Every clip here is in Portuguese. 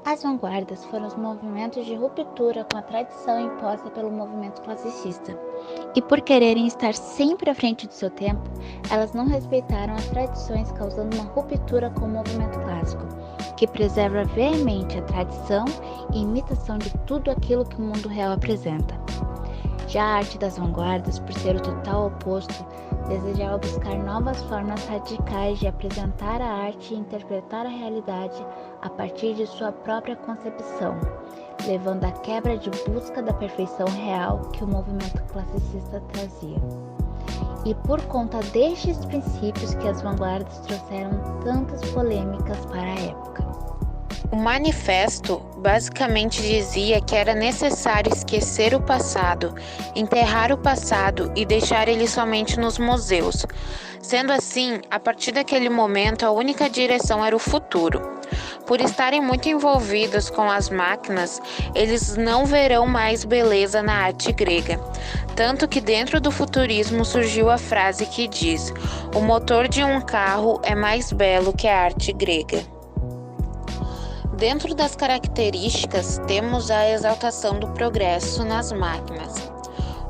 As vanguardas foram os movimentos de ruptura com a tradição imposta pelo movimento classicista. E por quererem estar sempre à frente do seu tempo, elas não respeitaram as tradições, causando uma ruptura com o movimento clássico, que preserva veemente a tradição e imitação de tudo aquilo que o mundo real apresenta. Já a arte das vanguardas, por ser o total oposto, desejava buscar novas formas radicais de apresentar a arte e interpretar a realidade a partir de sua própria concepção, levando à quebra de busca da perfeição real que o movimento classicista trazia. E por conta destes princípios que as vanguardas trouxeram tantas polêmicas para a época. O manifesto basicamente dizia que era necessário esquecer o passado, enterrar o passado e deixar ele somente nos museus. Sendo assim, a partir daquele momento, a única direção era o futuro. Por estarem muito envolvidos com as máquinas, eles não verão mais beleza na arte grega. Tanto que dentro do futurismo surgiu a frase que diz: "O motor de um carro é mais belo que a arte grega". Dentro das características, temos a exaltação do progresso nas máquinas.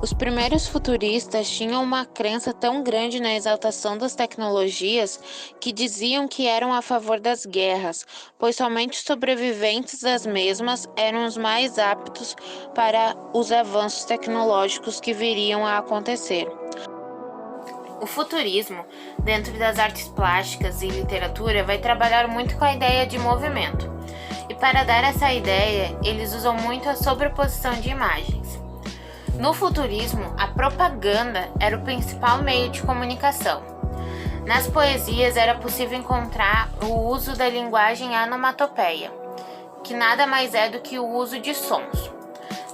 Os primeiros futuristas tinham uma crença tão grande na exaltação das tecnologias que diziam que eram a favor das guerras, pois somente os sobreviventes das mesmas eram os mais aptos para os avanços tecnológicos que viriam a acontecer. O futurismo, dentro das artes plásticas e literatura, vai trabalhar muito com a ideia de movimento. E para dar essa ideia, eles usam muito a sobreposição de imagens. No futurismo, a propaganda era o principal meio de comunicação. Nas poesias era possível encontrar o uso da linguagem onomatopeia, que nada mais é do que o uso de sons.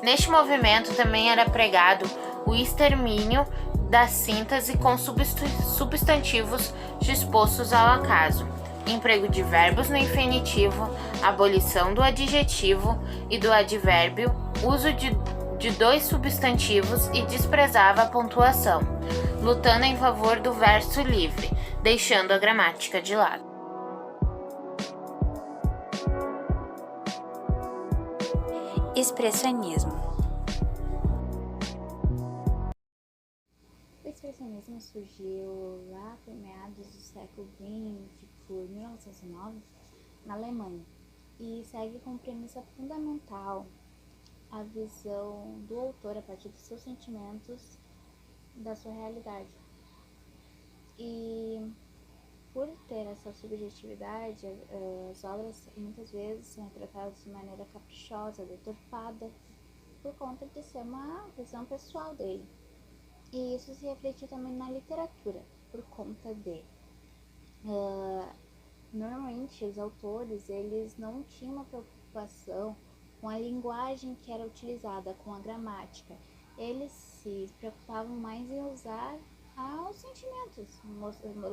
Neste movimento também era pregado o extermínio da síntese com substantivos dispostos ao acaso, emprego de verbos no infinitivo, abolição do adjetivo e do advérbio, uso de dois substantivos e desprezava a pontuação, lutando em favor do verso livre, deixando a gramática de lado. Expressionismo. O expressionismo surgiu lá por meados do século XX, por 1909, na Alemanha, e segue como premissa fundamental a visão do autor a partir dos seus sentimentos, da sua realidade. E por ter essa subjetividade, as obras muitas vezes são retratadas de maneira caprichosa, deturpada, por conta de ser uma visão pessoal dele. E isso se refletiu também na literatura, por conta de normalmente os autores eles não tinham uma preocupação com a linguagem que era utilizada, com a gramática. Eles se preocupavam mais em usar os sentimentos,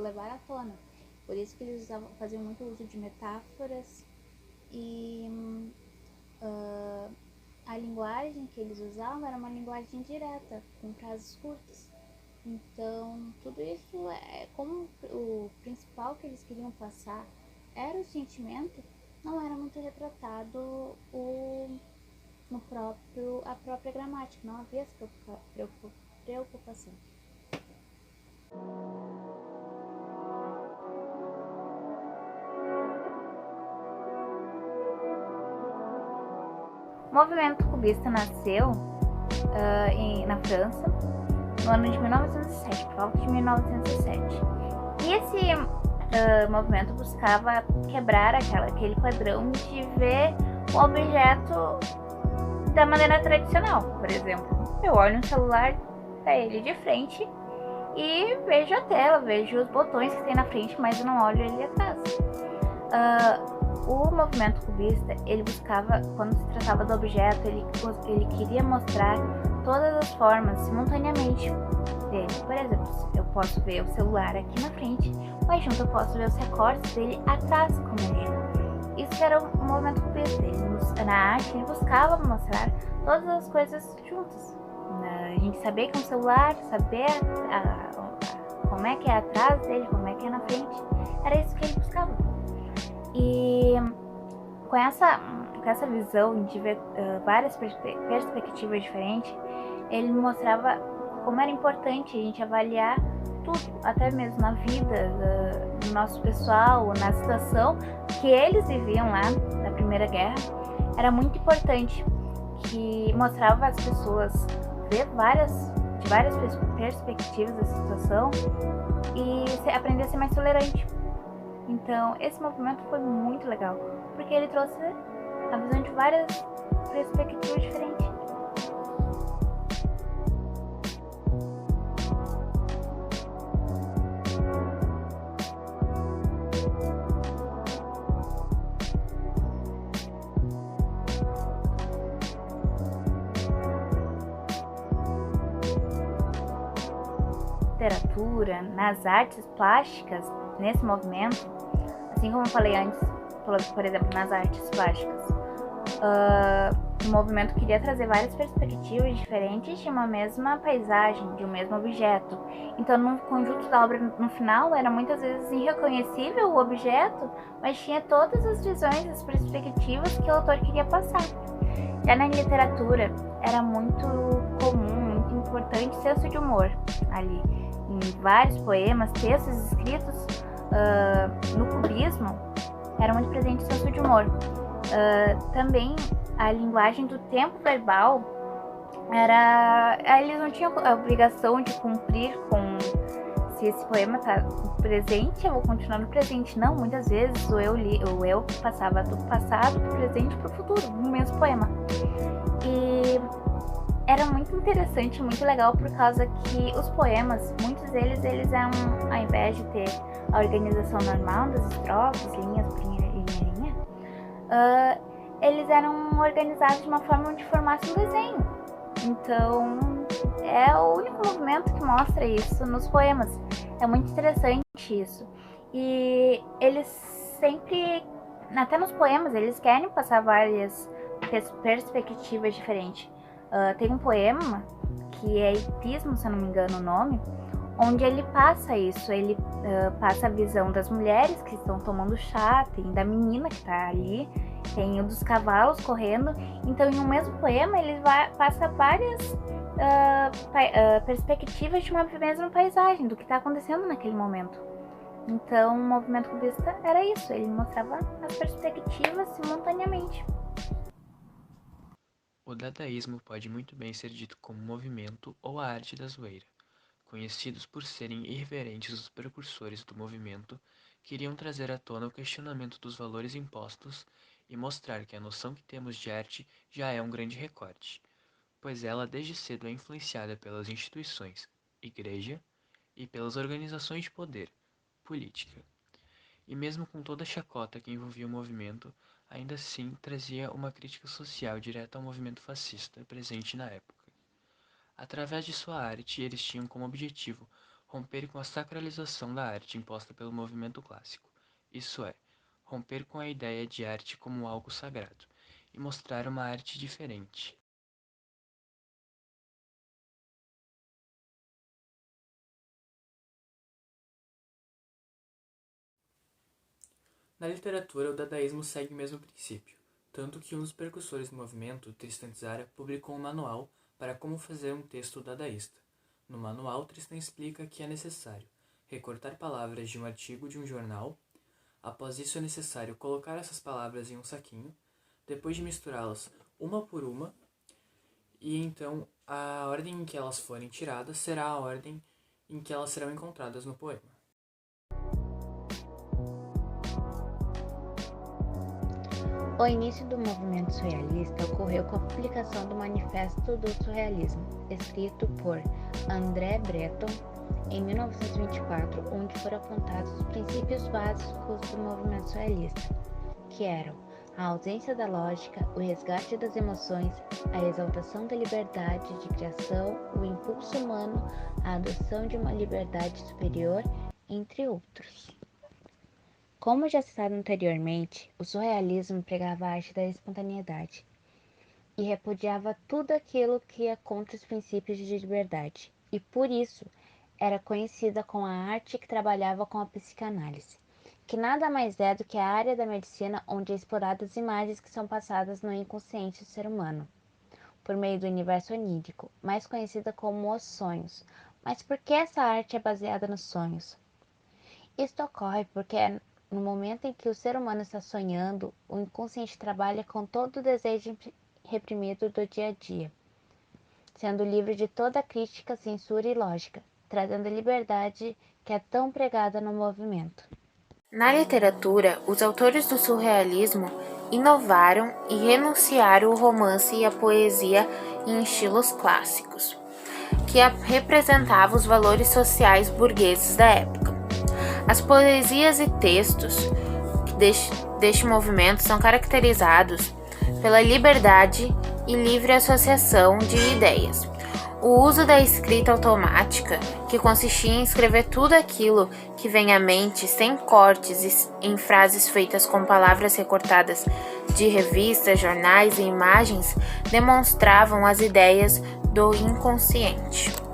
levar à tona. Por isso que eles faziam muito uso de metáforas e a linguagem que eles usavam era uma linguagem direta, com frases curtas. Então, tudo isso como o principal que eles queriam passar era o sentimento, não era muito retratado a própria gramática, não havia essa preocupação. O movimento cubista nasceu na França no ano de 1907, por volta de 1907. E esse movimento buscava quebrar aquele padrão de ver o objeto da maneira tradicional. Por exemplo, eu olho um celular para ele de frente e vejo a tela, vejo os botões que tem na frente, mas eu não olho ele atrás. O movimento cubista, ele buscava, quando se tratava do objeto, ele queria mostrar todas as formas simultaneamente dele. Por exemplo, eu posso ver o celular aqui na frente, mas junto eu posso ver os recortes dele atrás, como ele é. Isso era o movimento cubista. Na arte, ele buscava mostrar todas as coisas juntas. A gente saber que é um celular, saber como é que é atrás dele, como é que é na frente. Era isso que ele buscava. E com com essa visão de ver várias perspectivas diferentes, ele mostrava como era importante a gente avaliar tudo, até mesmo na vida do nosso pessoal, na situação que eles viviam lá na Primeira Guerra. Era muito importante, que mostrava as pessoas ver de várias perspectivas da situação e aprender a ser mais tolerante. Então, esse movimento foi muito legal, porque ele trouxe a visão de várias perspectivas diferentes. Literatura, nas artes plásticas, nesse movimento, assim como eu falei antes, por exemplo, nas artes plásticas, o movimento queria trazer várias perspectivas diferentes de uma mesma paisagem, de um mesmo objeto. Então, no conjunto da obra, no final, era muitas vezes irreconhecível o objeto, mas tinha todas as visões, as perspectivas que o autor queria passar. Já na literatura, era muito comum, muito importante o senso de humor ali. Em vários poemas, textos escritos no cubismo, era muito presente o senso de humor. Também a linguagem do tempo verbal eles não tinham a obrigação de cumprir com se esse poema está no presente, eu vou continuar no presente. Não, muitas vezes o eu passava do passado para o presente para o futuro, no mesmo poema. E era muito interessante, muito legal, por causa que os poemas, muitos deles eram, ao invés de ter a organização normal das estrofes, linhas por linha, eles eram organizados de uma forma onde formasse um desenho. Então, é o único movimento que mostra isso nos poemas. É muito interessante isso. E eles sempre, até nos poemas, eles querem passar várias perspectivas diferentes. Tem um poema que é Hipismo, se eu não me engano o nome, onde ele passa isso. Ele passa a visão das mulheres que estão tomando chá, tem da menina que está ali, tem o dos cavalos correndo. Então, em um mesmo poema, ele passa várias perspectivas de uma mesma paisagem, do que está acontecendo naquele momento. Então, o movimento cubista era isso, ele mostrava as perspectivas simultaneamente. O dadaísmo pode muito bem ser dito como movimento ou a arte da zoeira. Conhecidos por serem irreverentes, os precursores do movimento queriam trazer à tona o questionamento dos valores impostos e mostrar que a noção que temos de arte já é um grande recorte, pois ela desde cedo é influenciada pelas instituições, igreja, e pelas organizações de poder, política. E mesmo com toda a chacota que envolvia o movimento, ainda assim trazia uma crítica social direta ao movimento fascista presente na época. Através de sua arte, eles tinham como objetivo romper com a sacralização da arte imposta pelo movimento clássico, isso é, romper com a ideia de arte como algo sagrado, e mostrar uma arte diferente. Na literatura, o dadaísmo segue o mesmo princípio, tanto que um dos precursores do movimento, Tristan Tzara, publicou um manual para como fazer um texto dadaísta. No manual, Tristan explica que é necessário recortar palavras de um artigo de um jornal. Após isso, é necessário colocar essas palavras em um saquinho, depois de misturá-las uma por uma, e então a ordem em que elas forem tiradas será a ordem em que elas serão encontradas no poema. O início do movimento surrealista ocorreu com a publicação do Manifesto do Surrealismo, escrito por André Breton em 1924, onde foram apontados os princípios básicos do movimento surrealista, que eram a ausência da lógica, o resgate das emoções, a exaltação da liberdade de criação, o impulso humano, a adoção de uma liberdade superior, entre outros. Como já citado anteriormente, o surrealismo pregava a arte da espontaneidade e repudiava tudo aquilo que ia contra os princípios de liberdade, e por isso era conhecida como a arte que trabalhava com a psicanálise, que nada mais é do que a área da medicina onde é exploradas as imagens que são passadas no inconsciente do ser humano, por meio do universo onírico, mais conhecida como os sonhos. Mas por que essa arte é baseada nos sonhos? Isto ocorre porque no momento em que o ser humano está sonhando, o inconsciente trabalha com todo o desejo reprimido do dia a dia, sendo livre de toda crítica, censura e lógica, trazendo a liberdade que é tão pregada no movimento. Na literatura, os autores do surrealismo inovaram e renunciaram o romance e a poesia em estilos clássicos, que representavam os valores sociais burgueses da época. As poesias e textos deste movimento são caracterizados pela liberdade e livre associação de ideias. O uso da escrita automática, que consistia em escrever tudo aquilo que vem à mente sem cortes em frases feitas com palavras recortadas de revistas, jornais e imagens, demonstravam as ideias do inconsciente.